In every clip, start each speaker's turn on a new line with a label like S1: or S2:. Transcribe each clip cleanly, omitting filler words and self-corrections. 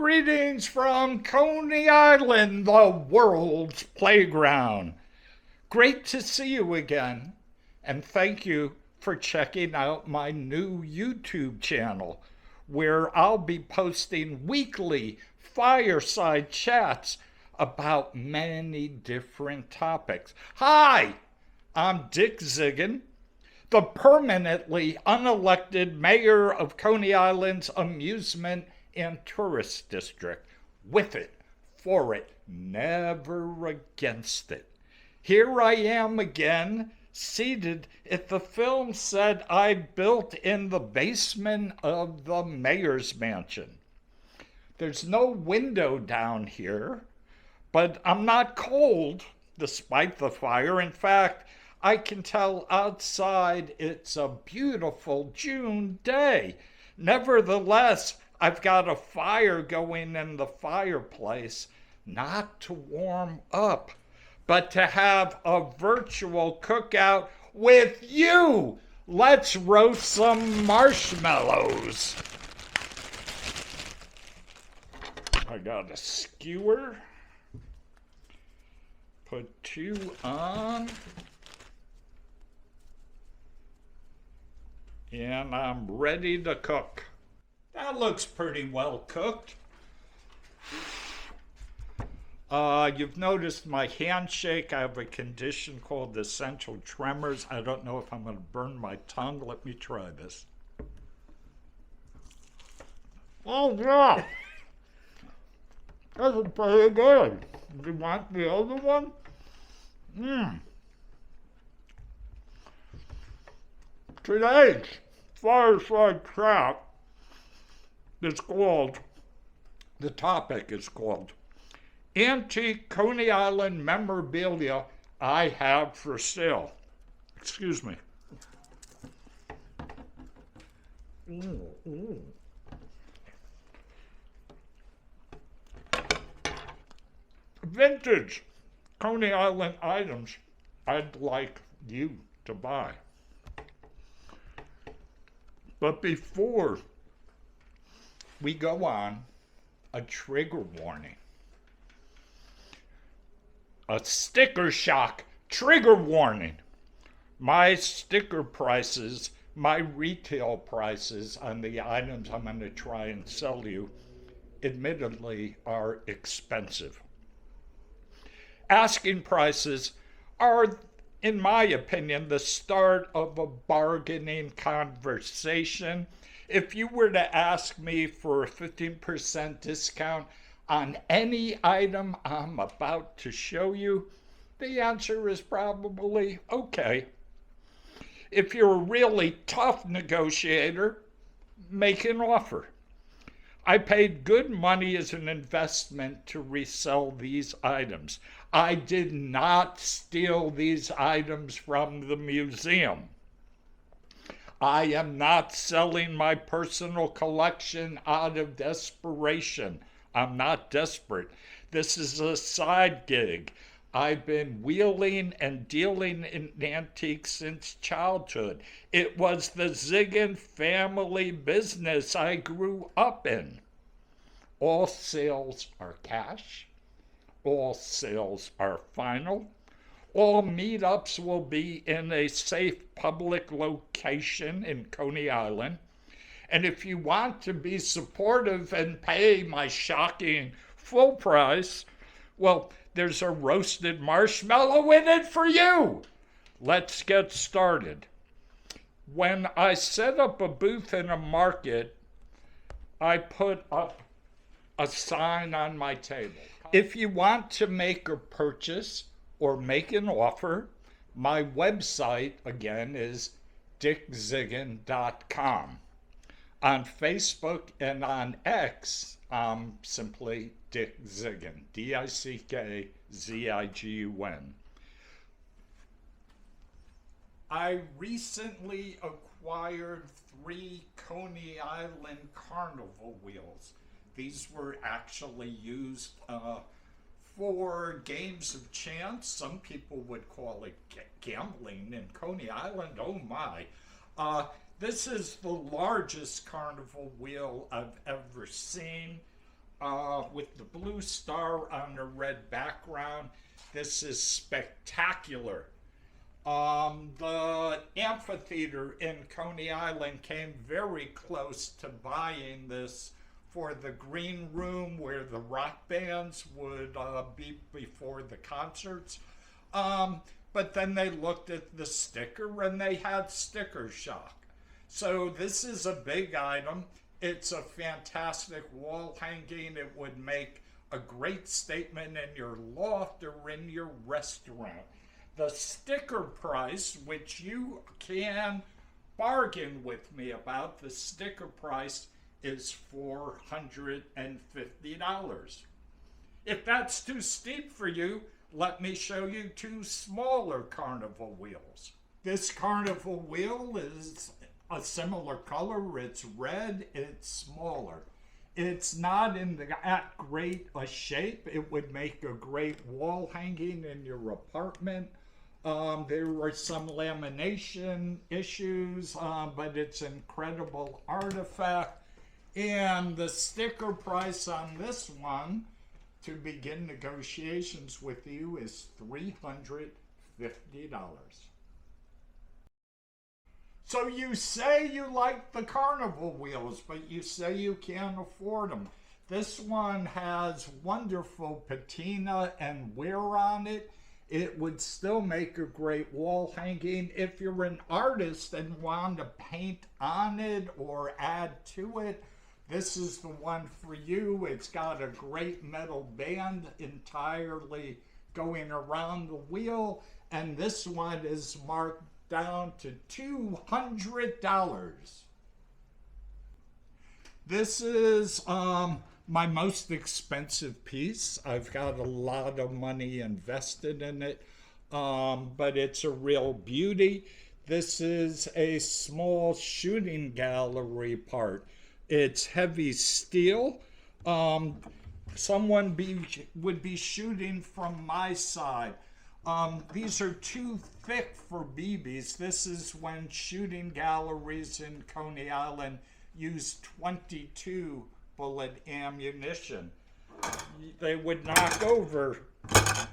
S1: Greetings from Coney Island, the world's playground. Great to see you again, and thank you for checking out my new YouTube channel, where I'll be posting weekly fireside chats about many different topics. Hi, I'm Dick Ziggin, the permanently unelected mayor of Coney Island's amusement and tourist district. With it, for it, never against it. Here I am again, seated at the film set I built in the basement of the mayor's mansion. There's no window down here, but I'm not cold despite the fire. In fact, I can tell outside it's a beautiful June day. Nevertheless, I've got a fire going in the fireplace, not to warm up, but to have a virtual cookout with you. Let's roast some marshmallows. I got a skewer. Put 2 on. And I'm ready to cook. That looks pretty well cooked. You've noticed my handshake. I have a condition called essential tremors. I don't know if I'm going to burn my tongue. Let me try this. Oh, yeah. That's pretty good. Do you want the other one? Today's fireside chat is called, the topic is called, Antique Coney Island Memorabilia I Have for Sale. Excuse me. Vintage Coney Island items I'd like you to buy. But before we go on, a trigger warning. A sticker shock trigger warning. My sticker prices, my retail prices on the items I'm going to try and sell you, admittedly, are expensive. Asking prices are, in my opinion, the start of a bargaining conversation. If you were to ask me for a 15% discount on any item I'm about to show you, the answer is probably okay. If you're a really tough negotiator, make an offer. I paid good money as an investment to resell these items. I did not steal these items from the museum. I am not selling my personal collection out of desperation. I'm not desperate. This is a side gig. I've been wheeling and dealing in antiques since childhood. It was the Ziggin family business I grew up in. All sales are cash. All sales are final. All meetups will be in a safe public location in Coney Island. And if you want to be supportive and pay my shocking full price, well, there's a roasted marshmallow in it for you. Let's get started. When I set up a booth in a market, I put up a sign on my table. If you want to make a purchase or make an offer, my website, again, is dickziggin.com. On Facebook and on X, I'm simply Dick Ziggin, Dickzigun. I recently acquired 3 Coney Island carnival wheels. These were actually used for games of chance. Some people would call it gambling in Coney Island. Oh my. This is the largest carnival wheel I've ever seen. with the blue star on the red background. This is spectacular. The amphitheater in Coney Island came very close to buying this for the green room where the rock bands would be before the concerts. But then they looked at the sticker and they had sticker shock. So this is a big item. It's a fantastic wall hanging. It would make a great statement in your loft or in your restaurant. The sticker price, which you can bargain with me about, the sticker price is $450. If that's too steep for you, let me show you two smaller carnival wheels. This carnival wheel is a similar color. It's red, it's smaller. It's not in that great a shape. It would make a great wall hanging in your apartment. There were some lamination issues, but it's an incredible artifact. And the sticker price on this one to begin negotiations with you is $350. So you say you like the carnival wheels, but you say you can't afford them. This one has wonderful patina and wear on it. It would still make a great wall hanging. If you're an artist and want to paint on it or add to it, this is the one for you. It's got a great metal band entirely going around the wheel, and this one is marked down to $200. This is my most expensive piece. I've got a lot of money invested in it, but it's a real beauty. This is a small shooting gallery part. It's heavy steel. Someone would be shooting from my side. These are too thick for BBs. This is when shooting galleries in Coney Island use 22 bullet ammunition. They would knock over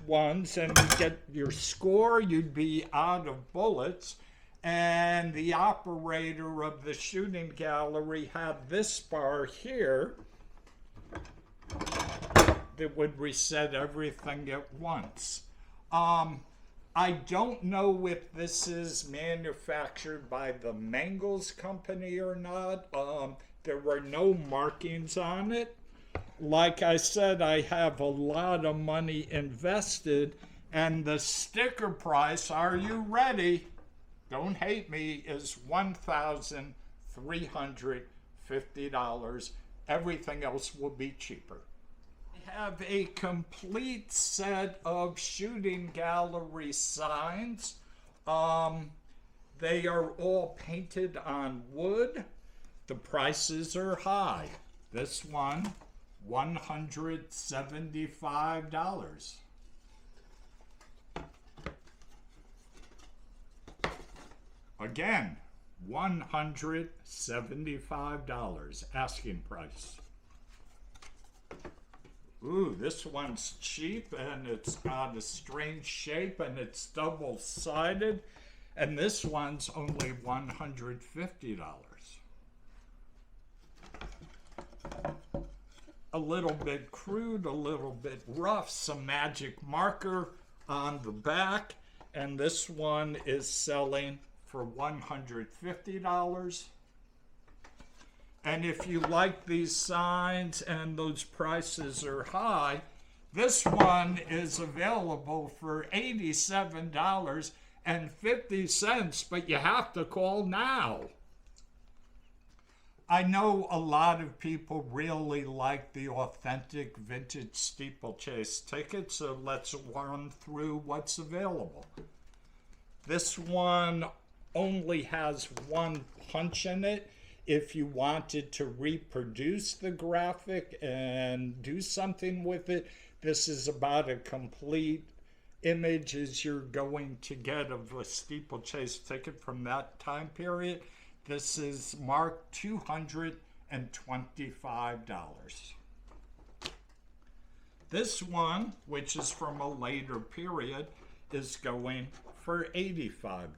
S1: ones and you get your score, you'd be out of bullets. And the operator of the shooting gallery had this bar here that would reset everything at once. I don't know if this is manufactured by the Mangles company or not. There were no markings on it. Like I said, I have a lot of money invested, and the sticker price, are you ready? Don't hate me, is $1,350. Everything else will be cheaper. I have a complete set of shooting gallery signs. They are all painted on wood. The prices are high. This one, $175. Again, $175 asking price. Ooh, this one's cheap and it's got a strange shape and it's double-sided. And this one's only $150. A little bit crude, a little bit rough, some magic marker on the back. And this one is selling for $150. And if you like these signs and those prices are high, this one is available for $87.50, but you have to call now. I know a lot of people really like the authentic vintage steeplechase tickets, so let's run through what's available. This one only has one punch in it. If you wanted to reproduce the graphic and do something with it, this is about a complete image as you're going to get of a steeplechase ticket from that time period. This is marked $225. This one, which is from a later period, is going for $85.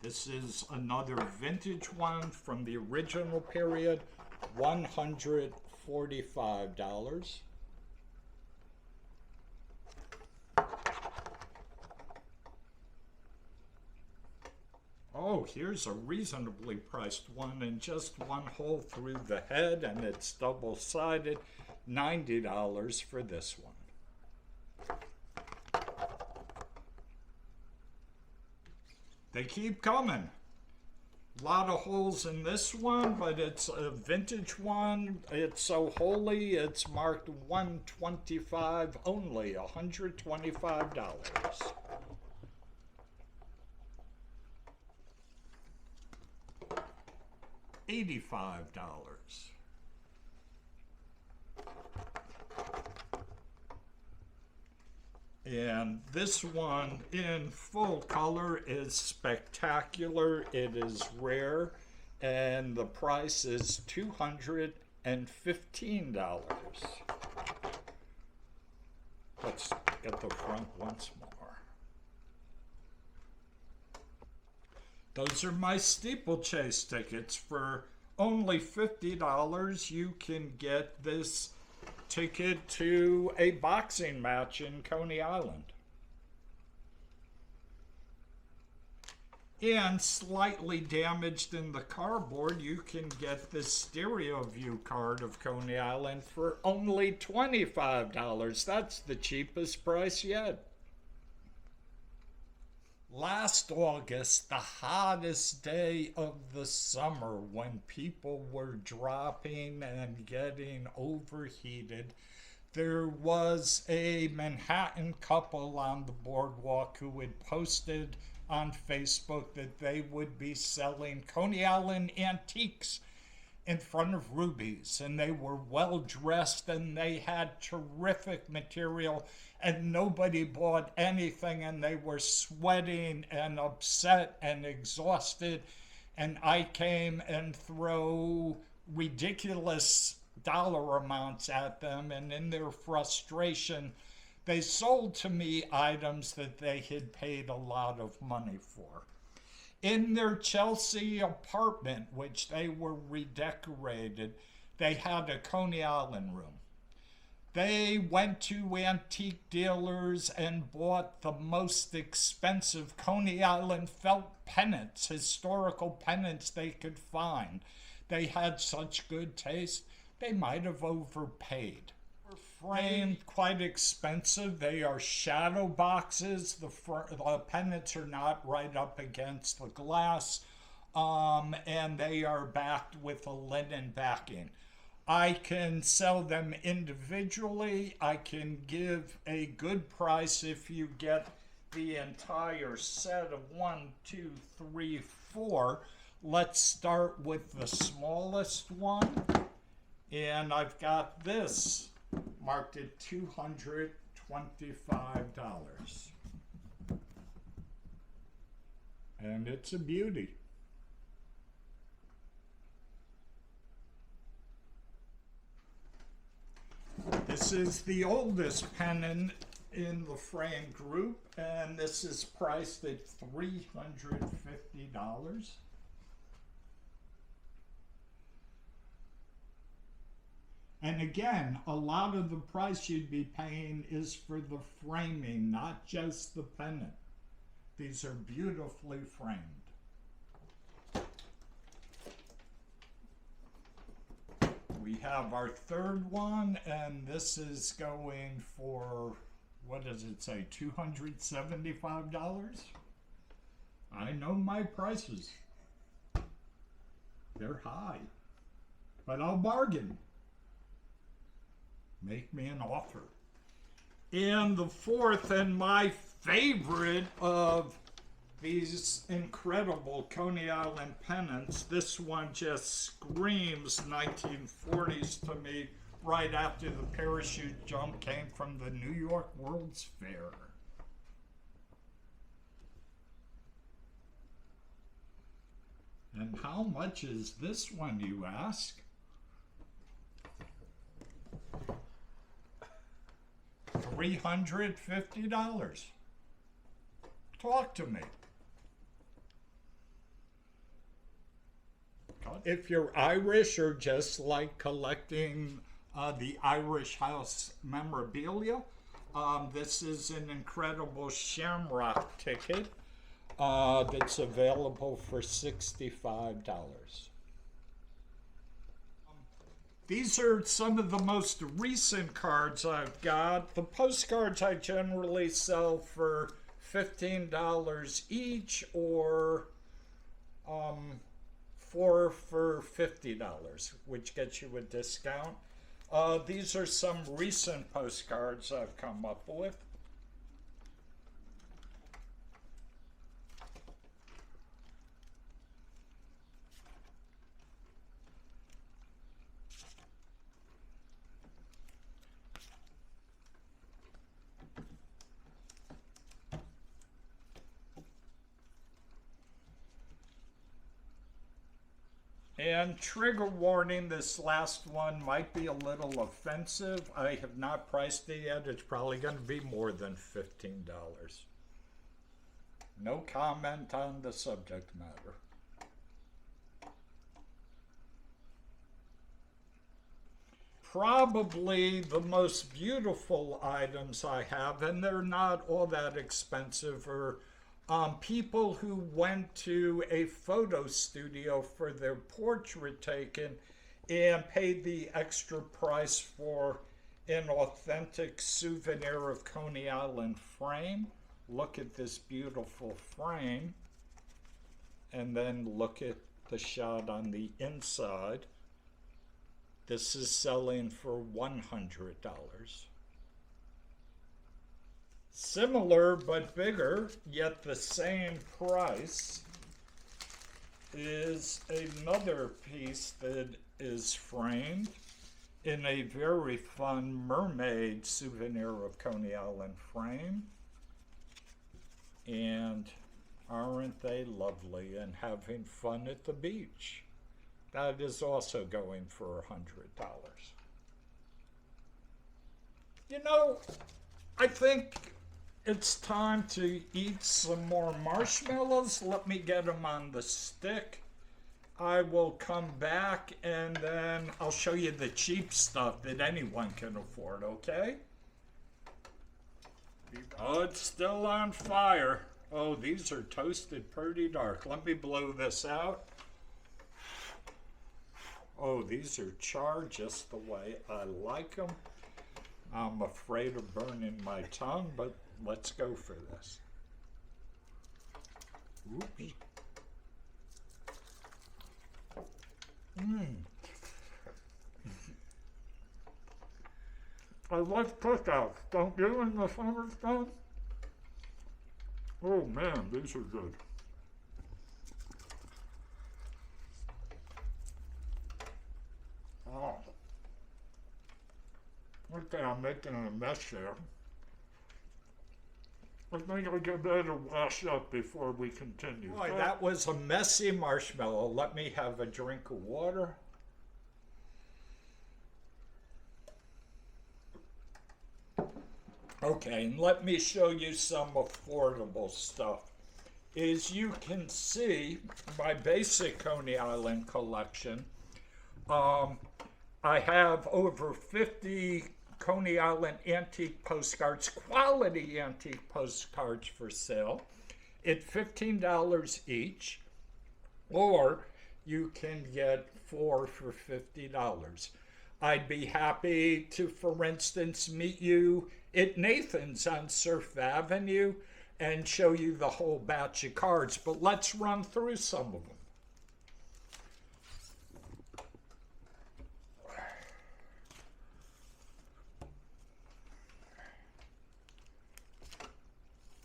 S1: This is another vintage one from the original period, $145. Oh, here's a reasonably priced one and just one hole through the head, and it's double-sided. $90 for this one. They keep coming. A lot of holes in this one, but it's a vintage one. It's so holy, it's marked $125 only, $125. $85. And this one in full color is spectacular. It is rare, and the price is $215. Let's get the front once more. Those are my steeplechase tickets. For only $50, you can get this ticket to a boxing match in Coney Island. And slightly damaged in the cardboard, you can get this stereo view card of Coney Island for only $25. That's the cheapest price yet. Last August, the hottest day of the summer, when people were dropping and getting overheated, there was a Manhattan couple on the boardwalk who had posted on Facebook that they would be selling Coney Island antiques in front of Ruby's, and they were well dressed and they had terrific material, and nobody bought anything, and they were sweating and upset and exhausted. And I came and threw ridiculous dollar amounts at them, and in their frustration, they sold to me items that they had paid a lot of money for. In their Chelsea apartment, which they were redecorated, they had a Coney Island room. They went to antique dealers and bought the most expensive Coney Island felt pennants, historical pennants they could find. They had such good taste, they might have overpaid. Framed, quite expensive. They are shadow boxes. The pennants are not right up against the glass, and they are backed with a linen backing. I can sell them individually. I can give a good price if you get the entire set of 1, 2, 3, 4. Let's start with the smallest one. And I've got this marked at $225. And it's a beauty. This is the oldest pennant in the frame group, and this is priced at $350. And again, a lot of the price you'd be paying is for the framing, not just the pennant. These are beautifully framed. We have our third one, and this is going for, what does it say, $275? I know my prices. They're high, but I'll bargain. Make me an offer. And the fourth, and my favorite of these incredible Coney Island pennants, this one just screams 1940s to me, right after the parachute jump came from the New York World's Fair. And how much is this one, you ask? $350. Talk to me. If you're Irish or just like collecting the Irish House memorabilia, this is an incredible Shamrock ticket that's available for $65. These are some of the most recent cards I've got. The postcards I generally sell for $15 each, or 4 for $50, which gets you a discount. These are some recent postcards I've come up with. And trigger warning, this last one might be a little offensive. I have not priced it yet. It's probably going to be more than $15. No comment on the subject matter. Probably the most beautiful items I have, and they're not all that expensive, are people who went to a photo studio for their portrait taken and paid the extra price for an authentic souvenir of Coney Island frame. Look at this beautiful frame, and then look at the shot on the inside. This is selling for $100. Similar but bigger, yet the same price, is another piece that is framed in a very fun Mermaid souvenir of Coney Island frame. And aren't they lovely and having fun at the beach? That is also going for $100. You know, I think it's time to eat some more marshmallows. Let me get them on the stick. I will come back and then I'll show you the cheap stuff that anyone can afford, okay? Oh, it's still on fire. Oh, these are toasted pretty dark. Let me blow this out. Oh, these are charred just the way I like them. I'm afraid of burning my tongue, but let's go for this. Oops. I like cookouts. Don't you in the summertime? Oh man, these are good. Oh. Okay, I'm making a mess here. I think I'll get better wash up before we continue. Boy, that was a messy marshmallow. Let me have a drink of water. Okay, and let me show you some affordable stuff. As you can see, my basic Coney Island collection, I have over 50 Coney Island antique postcards, quality antique postcards for sale at $15 each, or you can get 4 for $50. I'd be happy to, for instance, meet you at Nathan's on Surf Avenue and show you the whole batch of cards, but let's run through some of them.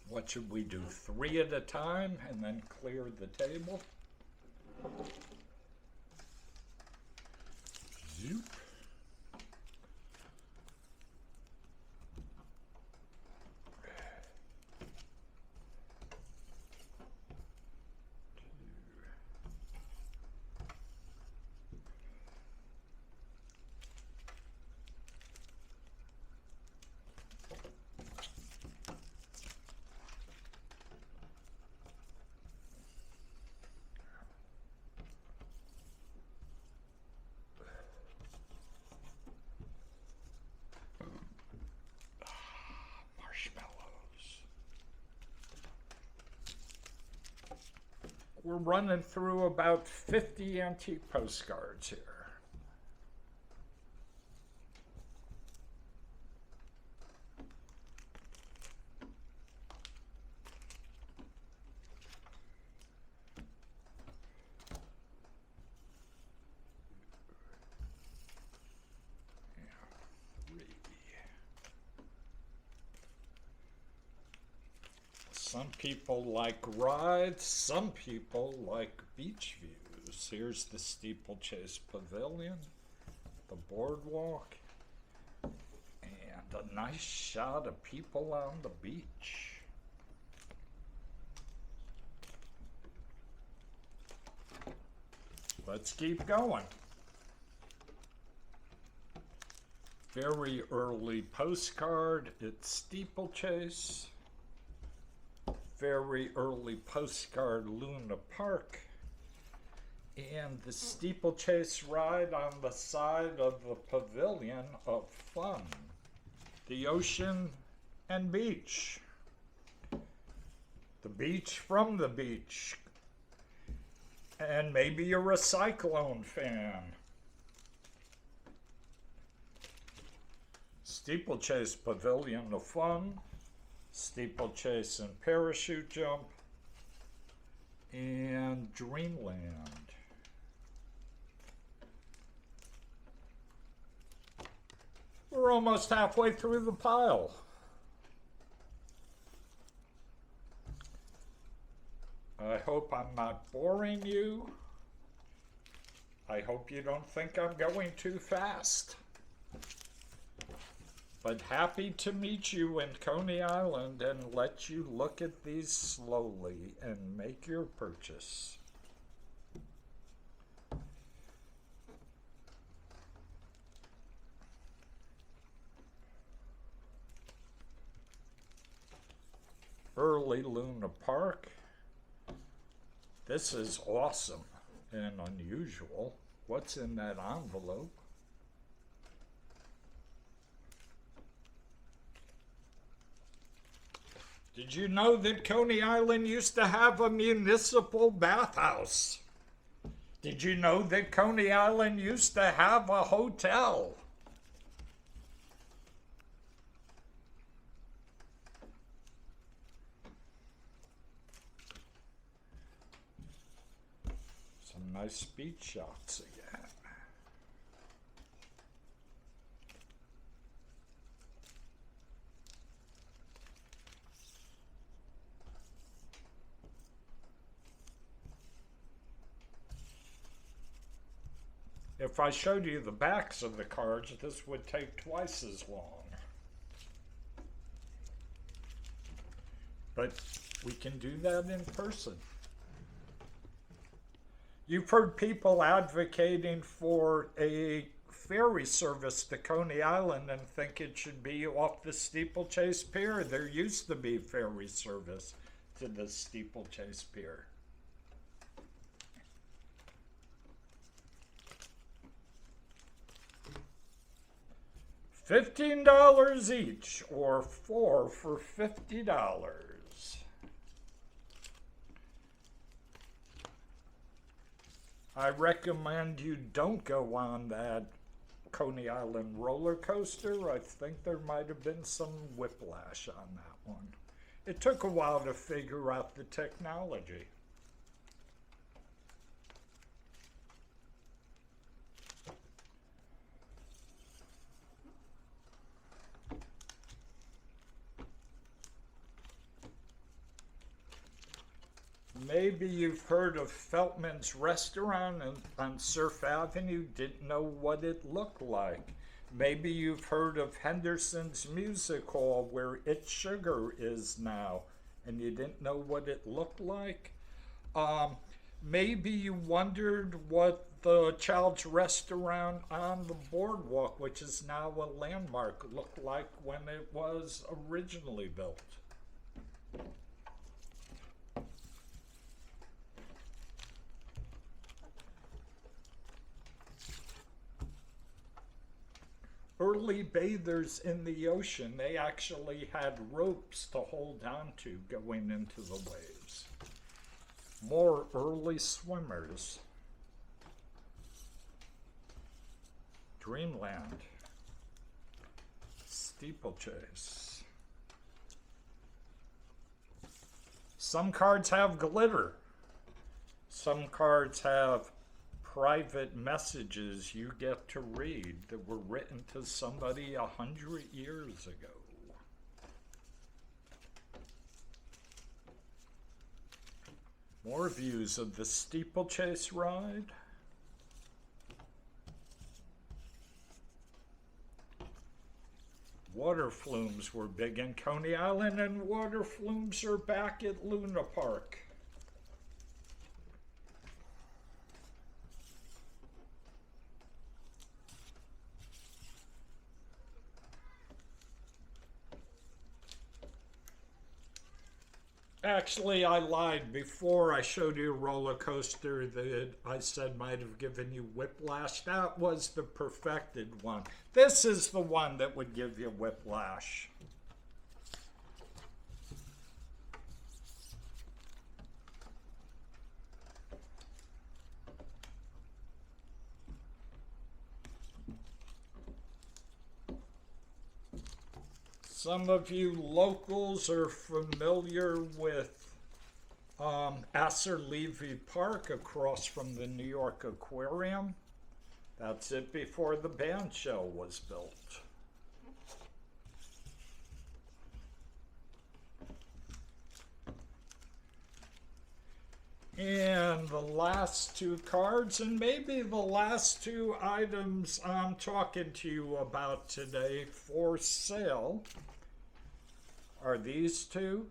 S1: What should we do? 3 at a time and then clear the table? Zoop. we're running through about 50 antique postcards here. Some people like rides, some people like beach views. Here's the Steeplechase Pavilion, the boardwalk, and a nice shot of people on the beach. Let's keep going. Very early postcard, it's Steeplechase. Very early postcard, Luna Park, and the steeplechase ride on the side of the pavilion of fun, the ocean and beach, the beach from the beach, and maybe you're a Cyclone fan. Steeplechase Pavilion of Fun, Steeplechase and Parachute Jump, and Dreamland. We're almost halfway through the pile. I hope I'm not boring you. I hope you don't think I'm going too fast. But happy to meet you in Coney Island and let you look at these slowly and make your purchase. Early Luna Park. This is awesome and unusual. What's in that envelope? Did you know that Coney Island used to have a municipal bathhouse? Did you know that Coney Island used to have a hotel? Some nice beach shots again. If I showed you the backs of the cards, this would take twice as long. But we can do that in person. You've heard people advocating for a ferry service to Coney Island and think it should be off the Steeplechase Pier. There used to be ferry service to the Steeplechase Pier. $15 each, or 4 for $50. I recommend you don't go on that Coney Island roller coaster. I think there might have been some whiplash on that one. It took a while to figure out the technology. Maybe you've heard of Feltman's Restaurant on Surf Avenue, didn't know what it looked like. Maybe you've heard of Henderson's Music Hall, where It's Sugar is now, and you didn't know what it looked like. Maybe you wondered what the Child's Restaurant on the boardwalk, which is now a landmark, looked like when it was originally built. Early bathers in the ocean, they actually had ropes to hold on to going into the waves. More early swimmers. Dreamland. Steeplechase. Some cards have glitter. Some cards have private messages you get to read that were written to somebody 100 years ago. More views of the steeplechase ride. Water flumes were big in Coney Island, and water flumes are back at Luna Park. Actually, I lied. Before I showed you a roller coaster that I said might have given you whiplash. That was the perfected one. This is the one that would give you whiplash. Some of you locals are familiar with Asser Levy Park across from the New York Aquarium. That's it before the band shell was built. And the last two cards, and maybe the last two items I'm talking to you about today for sale, are these two.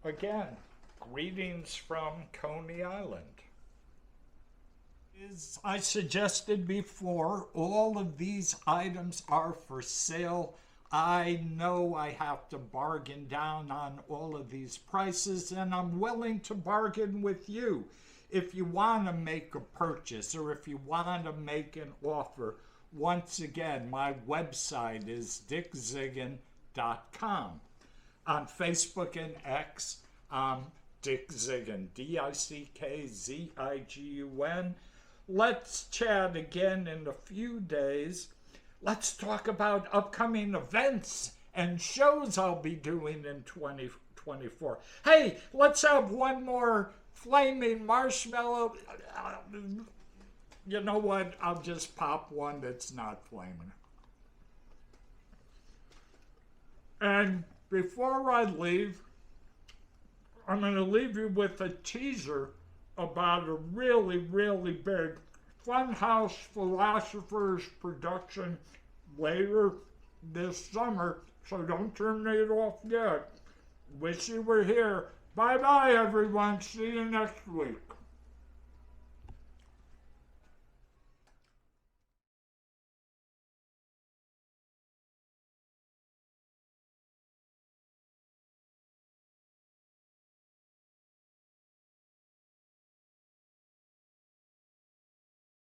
S1: Again, greetings from Coney Island. As I suggested before, all of these items are for sale. I know I have to bargain down on all of these prices, and I'm willing to bargain with you. If you want to make a purchase or if you want to make an offer, once again, my website is dickzigun.com. On Facebook and X, Dick Zigun, DickZigun. Let's chat again in a few days. Let's talk about upcoming events and shows I'll be doing in 2024. Hey, let's have one more flaming marshmallow. You know what? I'll just pop one that's not flaming. And before I leave, I'm going to leave you with a teaser about a really, really big Funhouse Philosophers production later this summer, so don't turn it off yet. Wish you were here. Bye-bye, everyone. See you next week.